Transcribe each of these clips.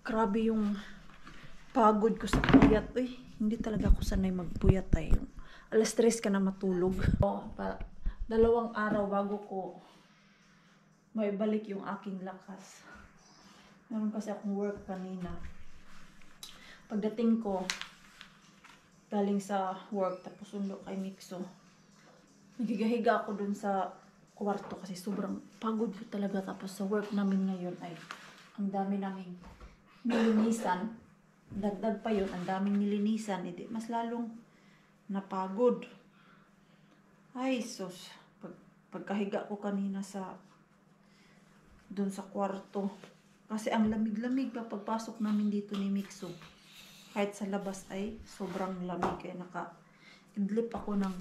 Grabe yung pagod ko sa puyat. Uy, hindi talaga ako sanay magpuyat ay. Alas 3 ka na matulog. Dalawang araw bago ko maibalik yung aking lakas. Meron kasi akong work kanina. Pagdating ko, galing sa work, tapos sundo kay Mixo. Nagigahiga ako dun sa kwarto kasi sobrang pagod ko talaga. Tapos sa work namin ngayon ay ang dami naming nilinisan. Dagdag pa yun, ang daming nilinisan. Hindi, mas lalong napagod. Ay, sus. Pagkahiga ko kanina dun sa kwarto. Kasi ang lamig-lamig pa pagpasok namin dito ni Mixo. Kahit sa labas ay sobrang lamig. Kaya naka-idlip ako ng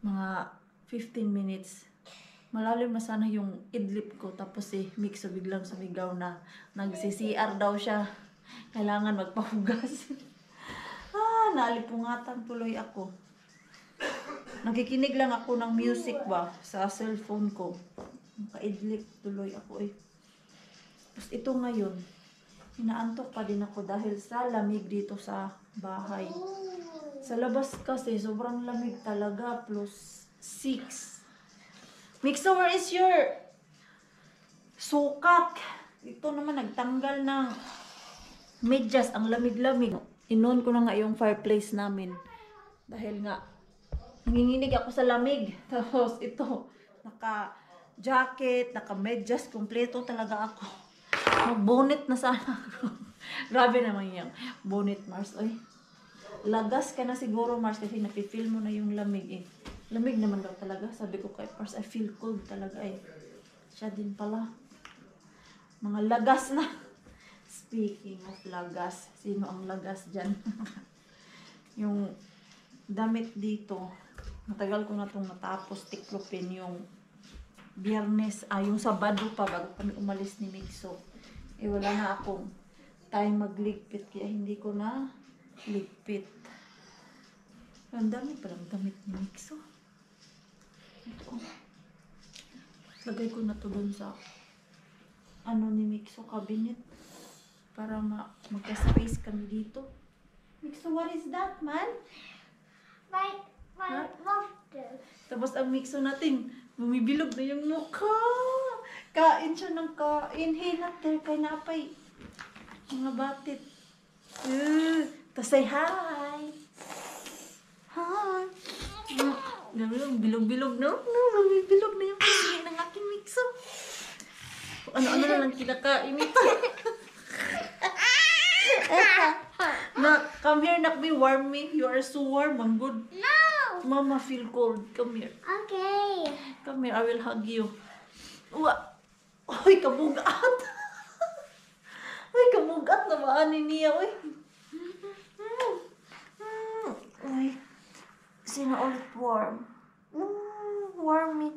mga 15 minutes. Malalim na sana yung idlip ko. Tapos Mixo biglang sumigaw na nagsi-CR daw siya. Kailangan magpahugas. Naalipungatan tuloy ako. Nakikinig lang ako ng music ba sa cellphone ko. Naka-idlip tuloy ako Tapos ito ngayon, inaantok pa din ako dahil sa lamig dito sa bahay. Sa labas kasi sobrang lamig talaga, plus 6. Mixo, where is your sukat? Ito naman nagtanggal ng medyas, ang lamig-lamig. Inon ko na nga yung fireplace namin. Dahil nga, nanginginig ako sa lamig. Tapos ito, naka-jacket, naka-medyas, kompleto talaga ako. Mag-bonnet na sana ako. Grabe naman yung bonnet, Mars. Oy, lagas ka na siguro, Mars, kasi napifeel mo na yung lamig Lamig naman daw talaga. Sabi ko kay Mars, I feel cold talaga Siya din pala. Mga lagas na. Speaking of lagas, sino ang lagas dyan? Yung damit dito, matagal ko na itong natapos tiklopin yung Biyernes, yung Sabado pa bago kami umalis ni Mixo. Wala na akong time magligpit, kaya hindi ko na ligpit. Ang dami palang damit ni Mixo. Ito. Lagay ko na to dun sa ni Mixo cabinet. Para magka-space kami dito. Mixo, what is that, man? My water. Tapos ang Mixo natin, bumibilog na yung mukha. Kain siya ng kain. Hey, natin, kay napay. Mga batit. Tapos say hi. Hi. Bilog-bilog na. Bumibilog na yung kain ng aking Mixo. Ano-ano na lang kinakain ito. Come here, Nakbi, warm me. You are so warm. I'm good. No! Mama feel cold. Come here. Okay. Come here, I will hug you. Uy, kabugat. Uy, kabugat na maanin niya. Uy. Uy. Sino ulit warm? Warm me.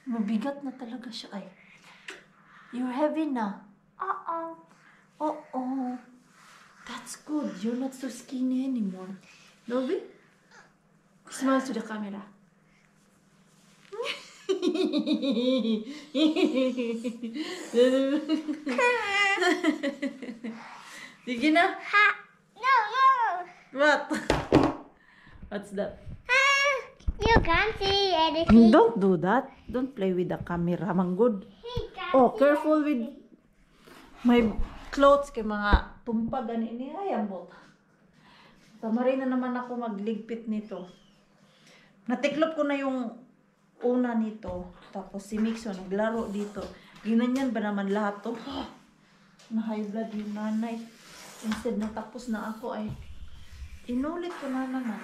Mabigat na talaga siya You're heavy na. Uh-oh. Oh. That's good. You're not so skinny anymore. Nobi? Smile to the camera. Sige na. No. What? What's that? You can't see anything. Don't do that. Don't play with the camera. Manggod. Careful with my clothes kay mga tumpag ni ayambot. Tamari na naman ako magligpit nito. Natiklop ko na yung una nito. Tapos si Mixo naglaro dito. Ginanyan ba naman lahat to? Na high blood yung nanay. Instead na tapos na ako inulit ko na naman.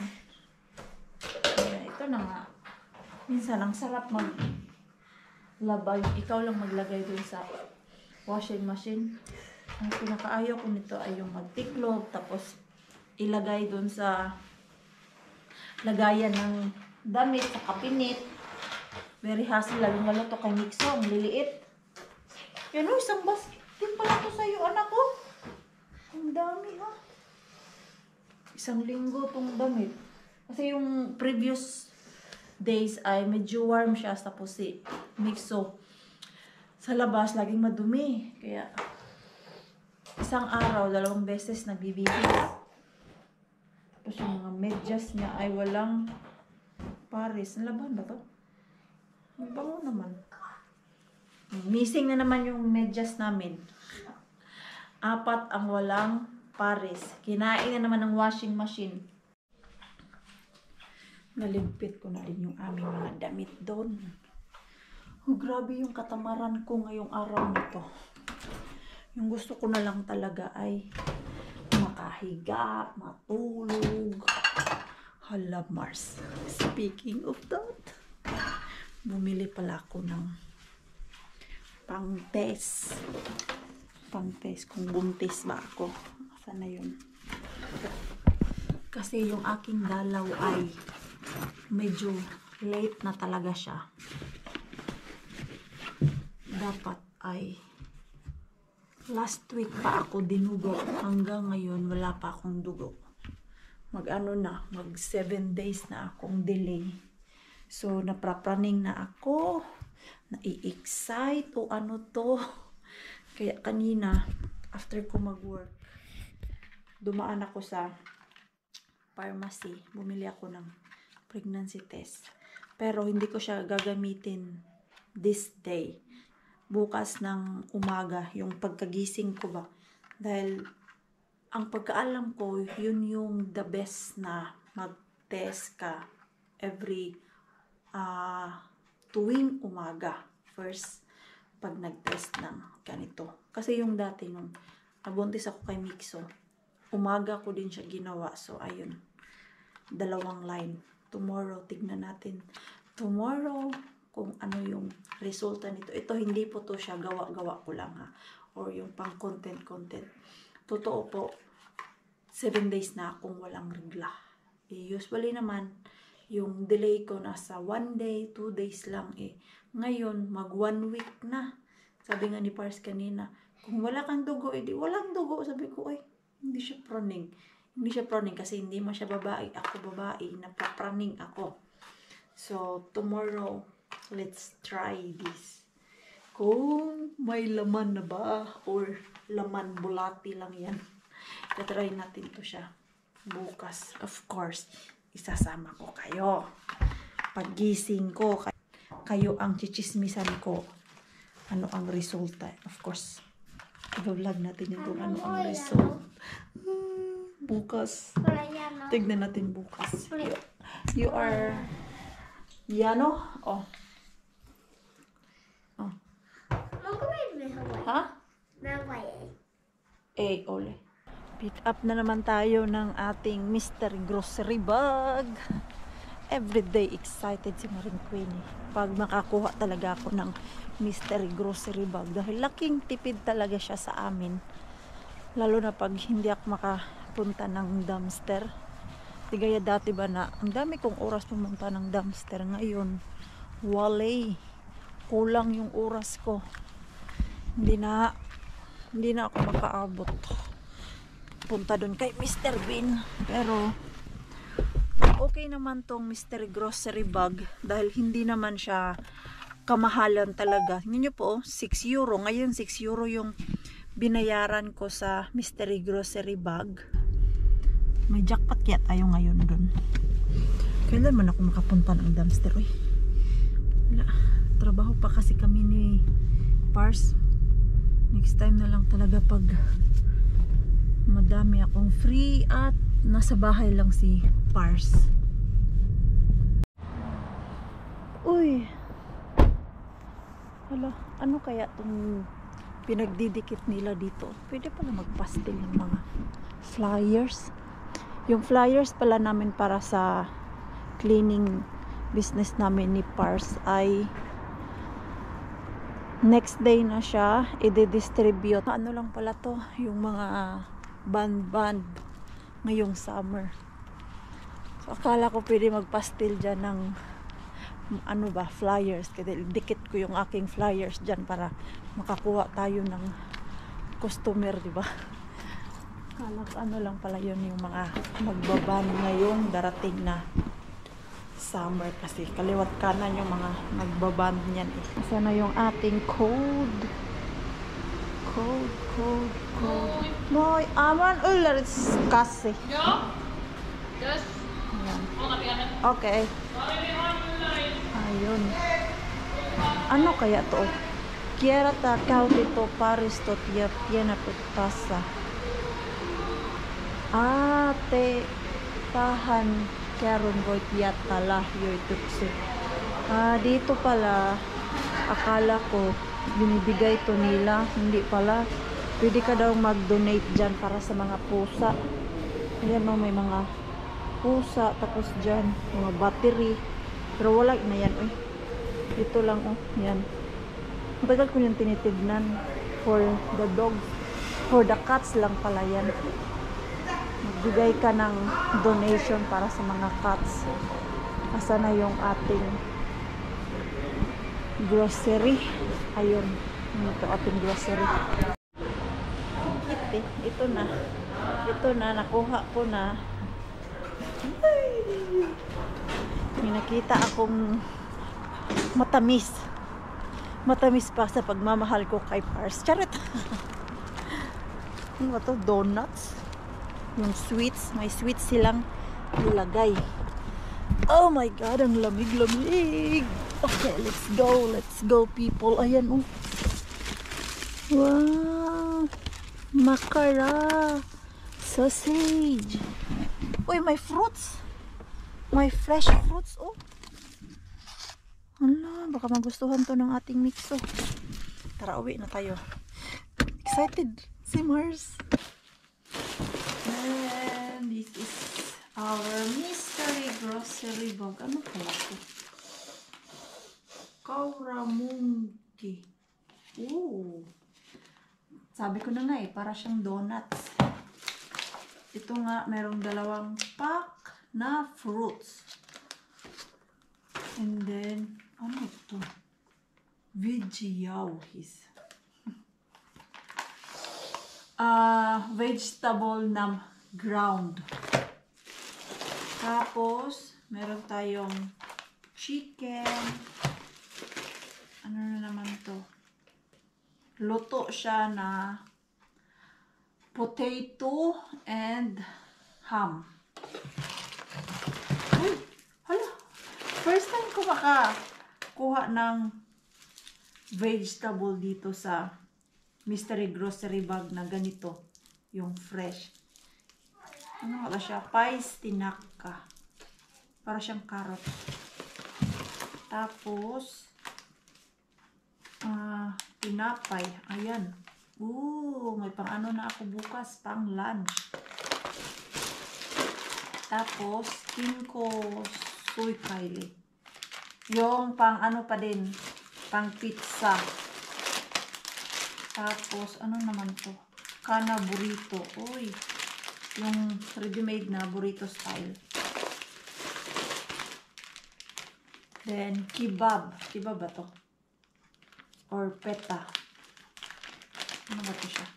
Ito na nga. Minsan ang sarap maglabay. Ikaw lang maglagay dun sa washing machine. Ang pinakaayaw ko nito ay yung magtiklop. Tapos ilagay dun sa lagayan ng damit sa kabinet. Very hassle. Lalo to kay Mixo. Ang liliit. Yan o, isang basket pala to sa'yo, anak ko. Ang dami Isang linggo tong damit. Kasi yung previous days ay medyo warm siya, tapos si Mixo sa labas laging madumi. Kaya isang araw, 2 beses nagbibihis. Tapos yung mga medyas niya ay walang pares. Laban ba to? Bango naman. Missing na naman yung medyas namin. 4 ang walang pares. Kinain na naman ng washing machine. Naligpit ko na din yung aming mga damit doon. Oh, grabe yung katamaran ko ngayong araw nito. Yung gusto ko na lang talaga ay makahiga, matulog. Hala Mars. Speaking of that, bumili pala ako ng pang-test. Pang-test kung buntis ba ako. Saan na yun? Kasi yung aking dalaw ay medyo late na talaga siya. Dapat ay last week pa ako dinugo. Hanggang ngayon wala pa akong dugo. Mag 7 days na akong delay. So naprapraning na ako. Nai-excite o ano to. Kaya kanina after ko mag-work, dumaan ako sa pharmacy. Bumili ako ng pregnancy test. Pero hindi ko siya gagamitin this day. Bukas ng umaga, yung pagkagising ko ba. Dahil ang pagkaalam ko, yun yung the best na mag-test ka every tuwing umaga. First, pag nag-test ng ganito. Kasi yung dati nung nabuntis ako kay Mixo, umaga ko din siya ginawa. So, ayun. 2 line. Tomorrow, tignan natin. Tomorrow, kung ano yung resulta nito. Ito, hindi po to siya gawa-gawa ko lang ha. Or yung pang content. Totoo po, 7 days na akong walang regla. Usually naman, yung delay ko nasa 1 day, 2 days lang eh. Ngayon, mag 1 week na. Sabi nga ni Pars kanina, kung wala kang dugo, edi walang dugo. Sabi ko, ay, hindi siya praning. Hindi siya praning kasi hindi man siya babae. Ako babae, napapraning ako. So, tomorrow, let's try this. Kung may laman na ba or laman bulati lang yan. Try natin to siya. Bukas, of course, isasama ko kayo. Paggising ko, kayo ang chichismisan ko. Ano ang resulta? Of course, i-vlog natin yung kung ano ang result. Bukas. Tignan natin bukas. You are... Yano? Oh. Oh. Ha? Ole. Pick up na naman tayo ng ating mystery grocery bag. Everyday excited si Maring Queenie pag makakuha talaga ako ng mystery grocery bag. Dahil laking tipid talaga siya sa amin. Lalo na pag hindi ako makapunta ng dumpster. Di gaya dati ba na ang dami kong oras pumunta ng dumpster. Ngayon, wale. Kulang yung oras ko. Hindi na ako makaabot. Punta doon kay Mr. Bean. Pero, okay naman tong mystery grocery bag. Dahil hindi naman siya kamahalan talaga. Tingnan nyo po, 6 euro. Ngayon, 6 euro yung binayaran ko sa mystery grocery bag. May jackpot kaya tayo ngayon doon. Kailan man ako makapunta ng dumpster? Uy. Wala. Trabaho pa kasi kami ni Pars. Next time na lang talaga pag madami akong free at nasa bahay lang si Pars. Uy. Hala, ano kaya itong pinagdidikit nila dito? Pwede pala magpastel yung mga flyers. Yung flyers pala namin para sa cleaning business namin ni Pars ay next day na siya i-distribute. Ano lang pala to, yung mga band ngayong summer. So akala ko pwede magpastel dyan ng ano ba, flyers. Kaya dikit ko yung aking flyers dyan para makakuha tayo ng customer, di ba? Akala ko ano lang pala yun, yung mga magbaban ngayong darating na Summer kasi kaliwat kanan yung mga nagbaband niyan eh. Asa na yung ating code? Code. Boy, aman ularis kasi. Ja. Yes. Ayan. Oh, Okay. Ayun. Ano kaya to? Quiera ta caudito paristo tiena putasa. Te tahan karon boy tiyata lahyo itutsi. Dito pala akala ko binibigay to nila, hindi pala. Pwede ka daw mag-donate dyan para sa mga pusa. Ayan no, may mga pusa, tapos dyan mga battery, pero wala na yan dito lang yan. Matagal ko yung tinitignan for the dogs, for the cats lang pala yan. Magbigay ka ng donation para sa mga cats. Asa na yung ating grocery? Ayun, ito ating grocery. Ito na, nakuha ko na. May nakita akong matamis pa sa pagmamahal ko kay Pars. Charot. Ano ba to? Donuts, yung sweets, may sweets silang ilagay. Oh my god, ang lamig. Okay, let's go people. Ayan wow, makara sausage. Uy, may fruits, may fresh fruits. Hala, baka magustuhan to ng ating mixo. Tara, uwi na tayo. Excited si Mars. And this is our mystery grocery bag. Ano pala ito? Kauramungi. Sabi ko na nga para siyang donuts. Ito nga, merong 2 pack na fruits. And then, ano ito? Veggiauhis. Vegetable na ground. Tapos, meron tayong chicken. Ano na naman to? Luto siya na potato and ham. Ay, hala. First time ko makakuha ng vegetable dito sa mystery grocery bag na ganito. Yung fresh. Ano wala siya? Pais tinaka. Para siyang carrot. Tapos, tinapay. Ayan. May pang ano na ako bukas. Pang lunch. Tapos, kinko soy kaili. Yung pang ano pa din. Pang pizza. Tapos, ano naman to? Kana burrito. Uy. Yung ready-made na burrito style. Then, kebab. Kebab ba to? Or peta. Ano ba ito siya?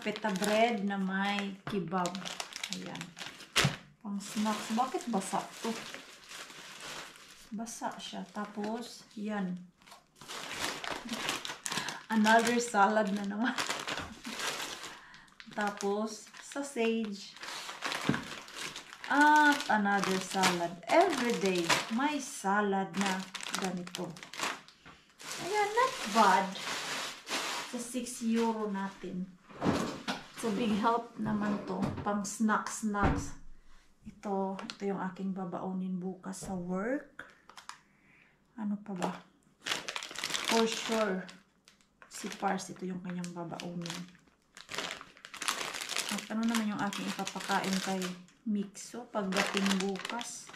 Peta bread na may kebab. Ayan. Pang snacks. Bakit basa to? Basa siya. Tapos, yan. Another salad na naman. Tapos, sausage. At another salad. Every day, may salad na ganito. Ayan, not bad. Sa 6 euro natin. So, big help naman to. Pang snacks. Ito yung aking babaunin bukas sa work. Ano pa ba? For sure, si Pars, ito yung kanyang babaunin. At ano naman yung aking ipapakain kay Mixo pagdating bukas.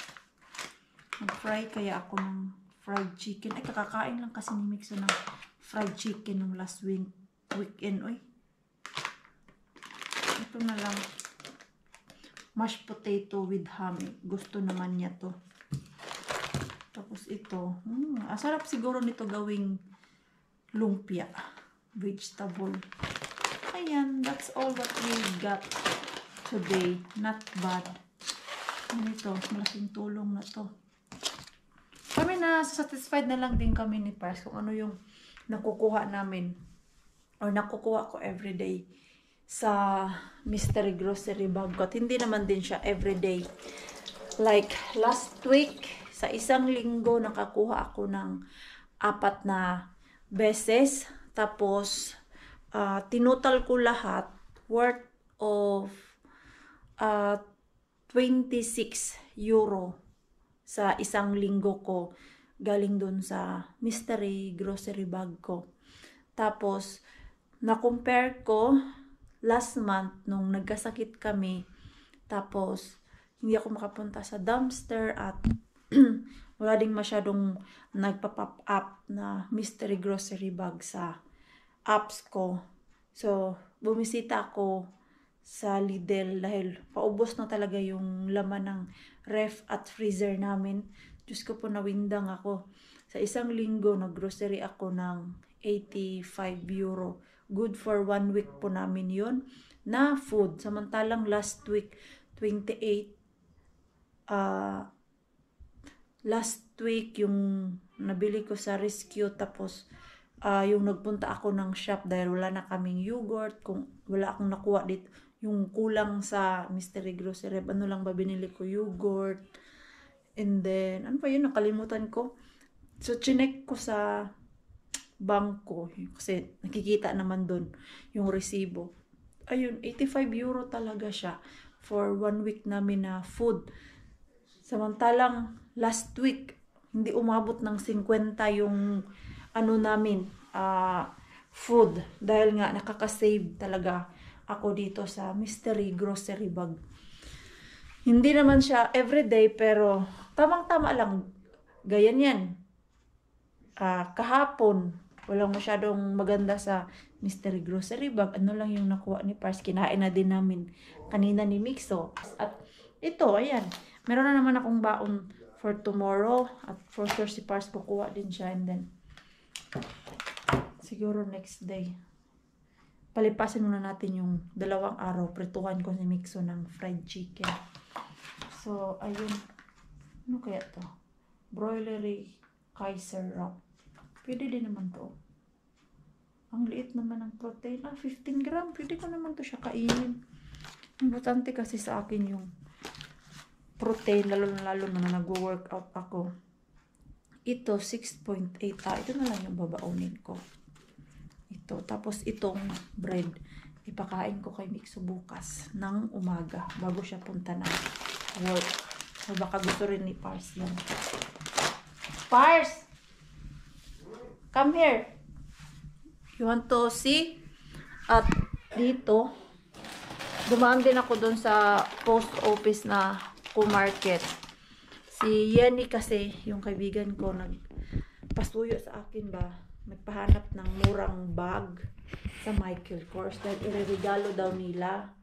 Mag-fry kaya ako ng fried chicken. Ay, kakakain lang kasi ni Mixo ng fried chicken nung last weekend. Uy. Ito na lang. Mashed potato with ham. Gusto naman niya to. Tapos ito. Sarap siguro nito gawing lumpia. Vegetable. Ayan. That's all what we got today. Not bad. Ganito, malaking tulong na to. Kami na satisfied na lang din kami ni Pars kung ano yung nakukuha namin or nakukuha ko everyday sa mystery grocery bag ko. At hindi naman din siya everyday. Like last week, sa isang linggo nakakuha ako ng 4 na beses. Tapos tinutal ko lahat worth of 26 euro sa isang linggo ko galing dun sa mystery grocery bag ko. Tapos na-compare ko last month nung nagkasakit kami, tapos hindi ako makapunta sa dumpster at wala ding masyadong nagpa-pop up na mystery grocery bag sa apps ko. So, bumisita ako sa Lidl dahil paubos na talaga yung laman ng ref at freezer namin. Diyos ko po, nawindang ako. Sa isang linggo, nag-grocery ako ng 85 euro. Good for 1 week po namin yun na food. Samantalang last week, 28. Last week, yung nabili ko sa Rescue, tapos yung nagpunta ako ng shop dahil wala na kaming yogurt, kung wala akong nakuha dito, yung kulang sa mystery grocery, ano lang ba binili ko, yogurt, and then, ano pa yun, nakalimutan ko. So, chinek ko sa bangko, kasi nakikita naman dun yung resibo. Ayun, 85 euro talaga siya for 1 week namin na food. Samantalang last week, hindi umabot ng 50 yung ano namin, food. Dahil nga nakaka-save talaga ako dito sa mystery grocery bag. Hindi naman siya everyday, pero tamang-tama lang. Gayan yan. Kahapon, walang masyadong maganda sa mystery grocery bag. Ano lang yung nakuha ni Pars. Kinain na din namin kanina ni Mixo. At ito, ayan. Meron na naman akong baon for tomorrow. At for sure si Pars kukuha din siya. And then, siguro next day. Palipasin muna natin yung 2 araw. Prituhan ko si Mixo ng fried chicken. So, ayun. Ano kaya to? Broilery Kaiser wrap. Pwede din naman to. Ang liit naman ng protein. 15 gram. Pwede ko naman to siya kainin. Importante kasi sa akin yung protein. Lalo na nag-workout ako. Ito, 6.8. Ito na lang yung babaonin ko. Ito. Tapos itong bread. Ipakain ko kay Mixo bukas ng umaga. Bago siya punta na work. O baka gusto rin ni Pars yan. Pars! Come here. You want to see? At dito, dumaan din ako doon sa post office na Q-Market. Si Yenny kasi, yung kaibigan ko, nagpasuyo sa akin ba, nagpahanap ng murang bag sa Michael Kors dahil ireregalo daw nila.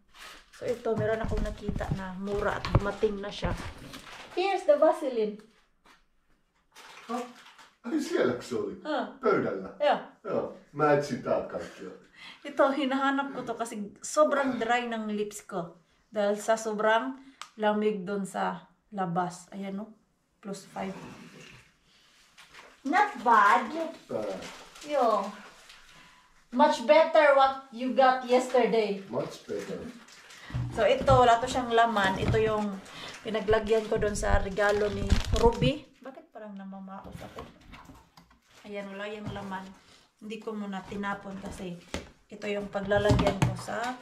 So ito, meron akong nakita na mura at dumating na siya. Here's the Vaseline. Ai sielläkö se oli? Pöydällä? Yeah. Joo. Mä etsin tää kaikkia. Ito, hinahanap ko to kasi sobrang dry ng lips ko. Dahil sa sobrang lamig doon sa labas. Ayan no, +5. Not bad. Yo. Much better what you got yesterday. Much better. So ito, wala to siyang laman. Ito yung pinaglagyan ko doon sa regalo ni Ruby. Bakit parang namamaos ako? Ayan, wala yung laman. Hindi ko muna tinapon kasi ito yung paglalagyan ko sa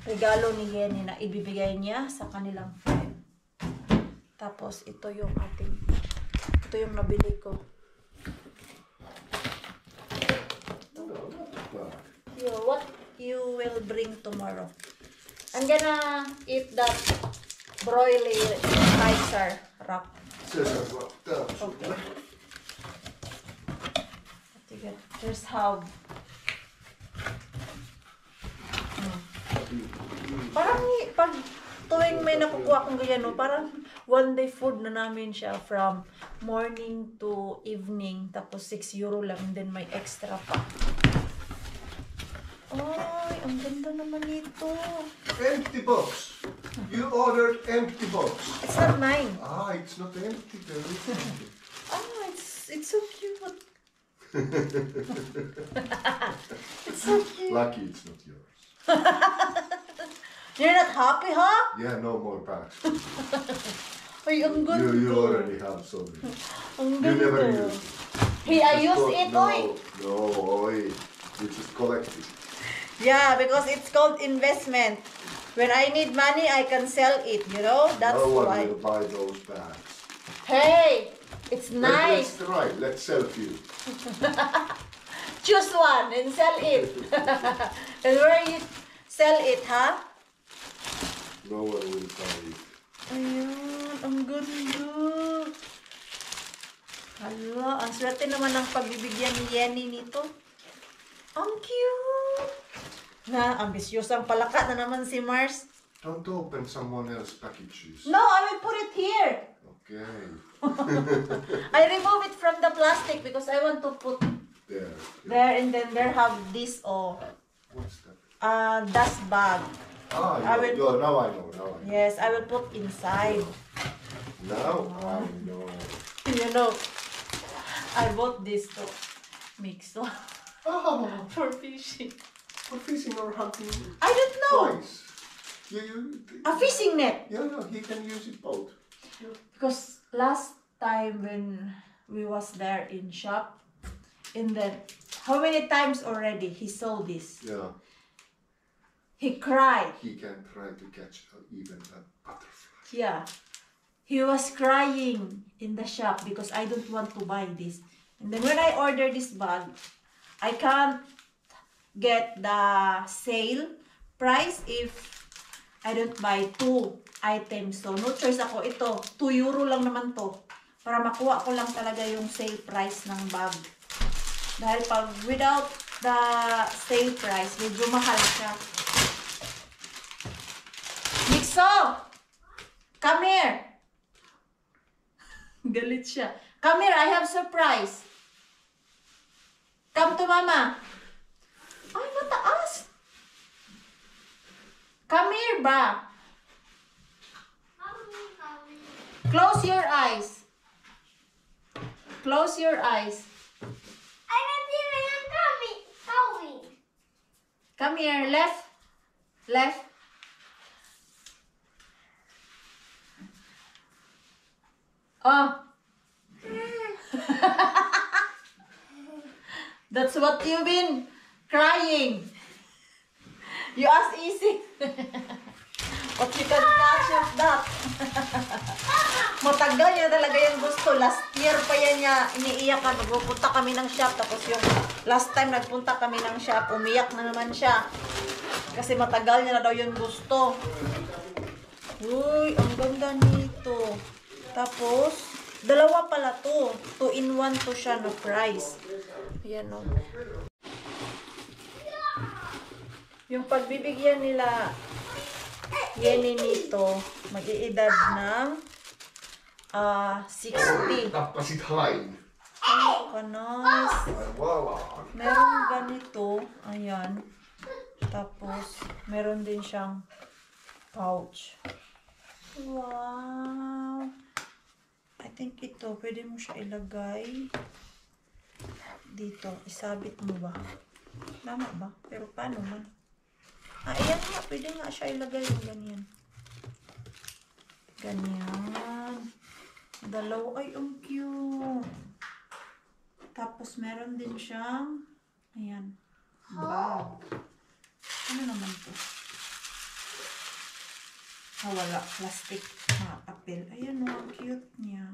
regalo ni Yenny na ibibigay niya sa kanilang friend. Tapos ito yung nabili ko. Yo, what you will bring tomorrow? I'm gonna eat that broiler Kaiser wrap. Okay. Here's how. Parang pag tuwing may nakukuha kong ganyan, no, parang one day food na namin siya from morning to evening. Tapos 6 euro lang, and then may extra pa. Ay, ang ganda naman nito. Empty box. You ordered empty box. It's not mine. Ah, it's not empty though. Oh, it's so cute. It's so cute. Lucky it's not yours. You're not happy, huh? Yeah, no more bags. Ay, ang ganda. You already have so many. Ang You never ganda. use it. Hey, I Just use it, oy. No, oi. You just collect it. Yeah, because it's called investment. When I need money, I can sell it, you know? That's No one why. will buy those bags. Hey, it's Let's nice. try. Let's sell few. Choose one and sell it. And where you sell it, huh? No one will buy it. Ayan, ang ganda. Hala, ang swerte naman ng pagbibigyan ni Yenny nito. Ang cute. Na, ambisyosang palaka na naman si Mars. Don't open someone else's packages. No, I will put it here. Okay. I remove it from the plastic because I want to put There. there and then there have this What's that? dust bag. Ah, I will now I know. Now I know. Yes, I will put inside. Now I know. You know, I bought this to mix Oh, for fishing. for fishing or hunting I don't know. twice. You, A fishing net. yeah, no, he can use it both. Because last time when we was there in shop, and then how many times already he saw this? Yeah, He cried. he can try to catch even a butterfly. Yeah. He was crying in the shop because I don't want to buy this. And then when I order this bag, I can't get the sale price if I don't buy 2 items. So no choice ako. Ito, 2 euro lang naman to. Para makuha ko lang talaga yung sale price ng bag. Dahil pag without the sale price, medyo mahal siya. Mixo! Come here! Galit siya. Come here, I have surprise. Come to mama. Ay, mataas. Come here ba? Close your eyes. Close your eyes. I don't even going. Come here, left. Left. Oh. That's what you've been crying. You ask easy. But you can catch of that. Matagal niya talaga yung gusto. Last year pa yan niya iniiyakan. Magpupunta kami ng shop. Tapos yung last time nagpunta kami ng shop, umiyak na naman siya. Kasi matagal niya na daw yung gusto. Uy, ang ganda nito. Tapos, dalawa pala to. 2-in-1 to siya na price. Ayan o. Yung pagbibigyan nila Yenny nito, mag-iedad ng 60. Tappasit hain. Kanas. Voila. Merong ganito. Ayan. Tapos, meron din siyang pouch. Wow. I think ito, pwede mo siya ilagay dito. Isabit mo ba? Tama ba? Pero paano man? Ayan nga. Pwede nga siya ilagay yung ganyan. Ganyan. Dalaw. Ay, ang cute. Tapos, meron din siyang ayan. Bag. Ano naman to? Wala. Plastic. Mga papel. Ayan o. Ang cute niya.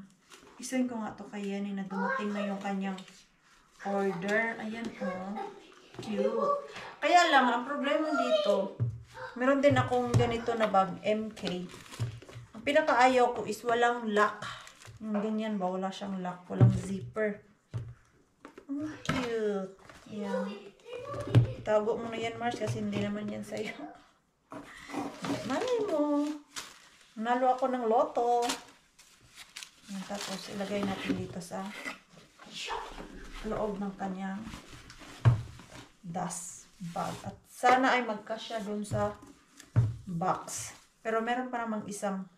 Isuin ko nga to kay Yenny na dumating na yung kanyang order. Ayan o. Cute. Kaya lang, ang problema dito, meron din akong ganito na bag, MK. Ang pinakaayaw ko is walang lock. Yung ganyan ba? Wala siyang lock. Walang zipper. Ang cute. Ayan. Tago mo na yan, Mars, kasi hindi naman yan sa'yo. Malay mo. Nalo ako ng loto. Ayan, tapos, ilagay natin dito sa loob ng kanyang dust bag. At sana ay magkasya dun sa box. Pero meron pa namang isang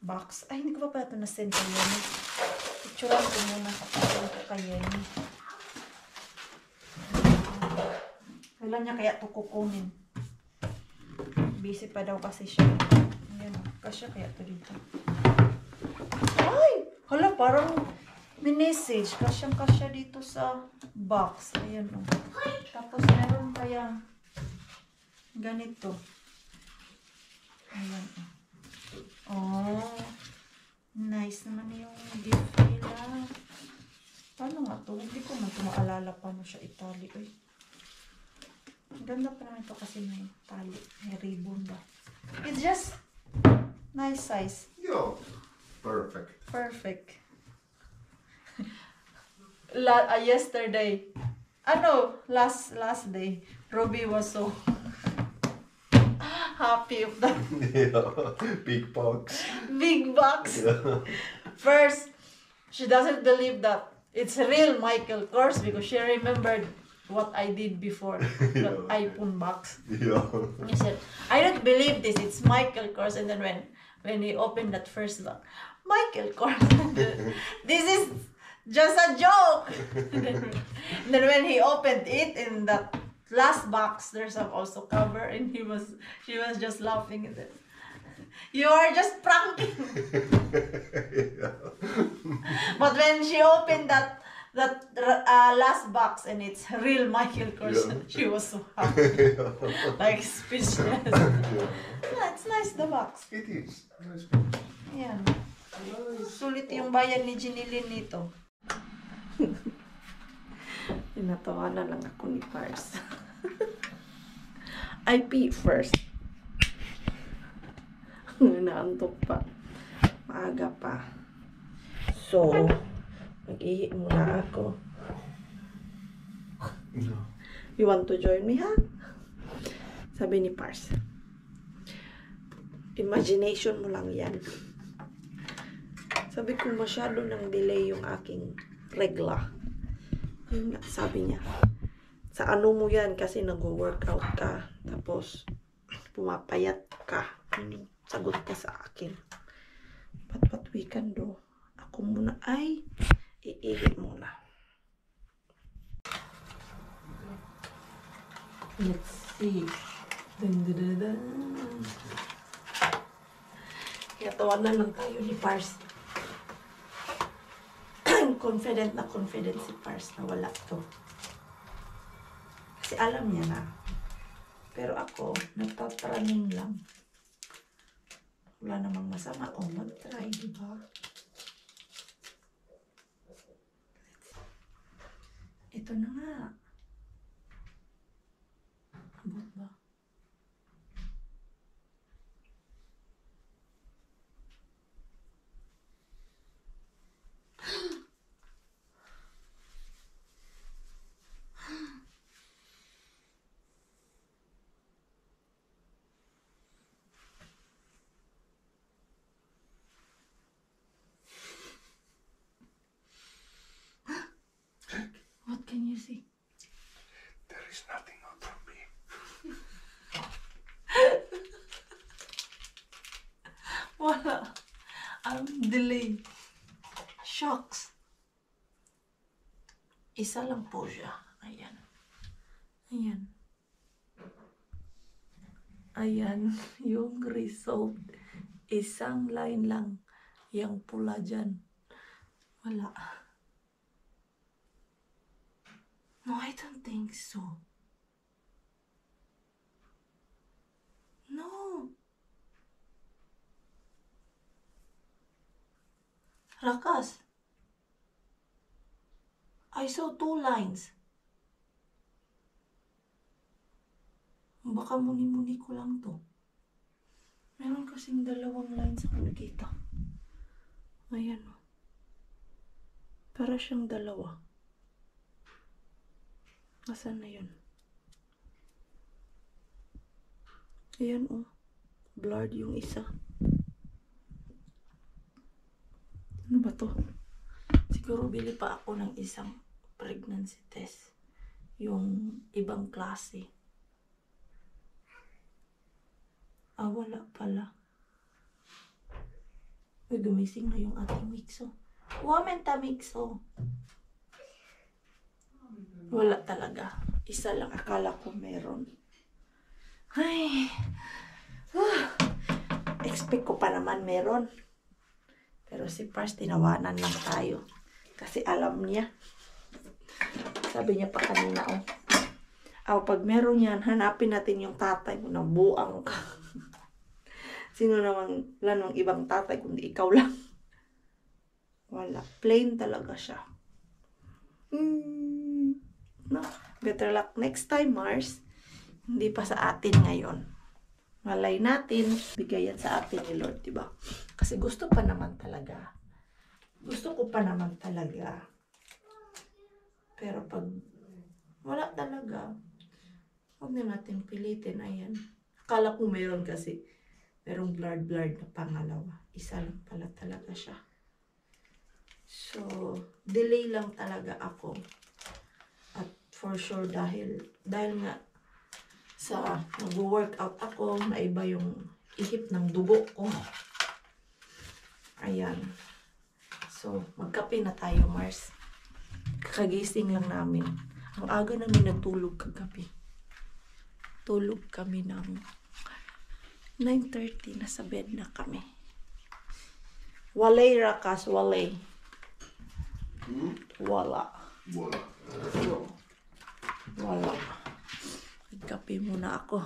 box. Ay, hindi ko pa pala ito na-send kay Yenny. Picturean ko muna kapag ko kay Yenny. Kailan niya kaya ito kukunin? Busy pa daw kasi siya. Ayan, kasya kaya ito dito. Ay! Hala, parang may message. Kasyang-kasya dito sa box. Ayan o. Tapos meron kaya ganito. Ayan o. Oh, nice naman yung gift nila. Paano nga to? Hindi ko man ito maalala paano siya itali. Uy. Ganda pa naman ito kasi may tali. May ribbon ba? It's just nice size. Yeah. Perfect. Perfect. Yesterday. Last day. Ruby was so happy of that Yeah. Big box. big box. Yeah. First, she doesn't believe that it's real Michael Kors because she remembered what I did before, the Yeah. iPhone box. Yeah. He said, I don't believe this, it's Michael Kors. And then when he opened that first box, Michael Kors, this is just a joke. And then when he opened it in that last box, there's also cover, and she was just laughing at it. You are just pranking. Yeah. But when she opened that last box and it's real Michael Kors, Yeah. she was so happy, like speechless. Yeah, it's nice the box. It is. Nice. Ayan. Sulit yung bayan ni Jinilin nito. Pinatawa na lang ako ni Pars. I pee first. Naantok pa. Maaga pa. So, mag-ihi muna ako. No. You want to join me, ha? Sabi ni Pars. Imagination mo lang yan. Sabi ko masyado nang delay yung aking regla. Yun nga, sabi niya. Sa ano mo yan kasi nag-workout ka. Tapos, pumapayat ka. Yun yung sagot ka sa akin. But what we can do? Ako muna ay iihi muna. Let's see. Dun, dun, dun, dun. Kaya tawanan lang tayo ni Pars. Confident si Pars na wala to. Kasi alam niya na. Pero ako, nagpapraning lang. Wala namang masama kung mag-try, di ba? Ito na nga. Abot ba? What can you see? There is nothing out from me. Wala. Ang delay. Shocks. Isa lang po siya. Ayan. Ayan. Ayan. Yung result. Isang line lang. Yang pula dyan. Wala. No, I don't think so. No. Lakas. I saw 2 lines. Baka muni-muni ko lang to. Meron kasing 2 lines ako nakita. Ayan o. Para siyang 2. Asan na yun? Ayan o. Blurred yung isa. Ano ba to? Siguro bili pa ako ng isang pregnancy test. Yung ibang klase. Ah, wala pala. Uy, gumising na yung ating Mixo. Wamenta Mixo. Wala talaga. Isa lang akala ko meron. Ay. Expect ko pa naman meron. Pero si Pars, tinawanan lang tayo. Kasi alam niya. Sabi niya pa kanina, pag meron yan, hanapin natin yung tatay mo na buang ka. Sino naman lanong ibang tatay kundi ikaw lang. Wala. Plain talaga siya. No. Better luck next time, Mars. Hindi pa sa atin ngayon. Malay natin, bigayan sa atin ni Lord, diba? Kasi gusto pa naman talaga. Gusto ko pa naman talaga. Pero pag wala talaga, huwag na natin pilitin. Ayan. Akala ko meron kasi. Merong blurred na pangalawa. Isa lang pala talaga siya. So, delay lang talaga ako. At for sure dahil nga sa nag-workout ako, naiba yung ihip ng dugo ko. Ayan. So, magkape na tayo, Mars. Kakagising lang namin. Ang aga namin natulog kagabi. Tulog kami ng 9:30. Nasa bed na kami. Walay rakas, walay. Wala. Wala. So, wala. Nagkape muna ako.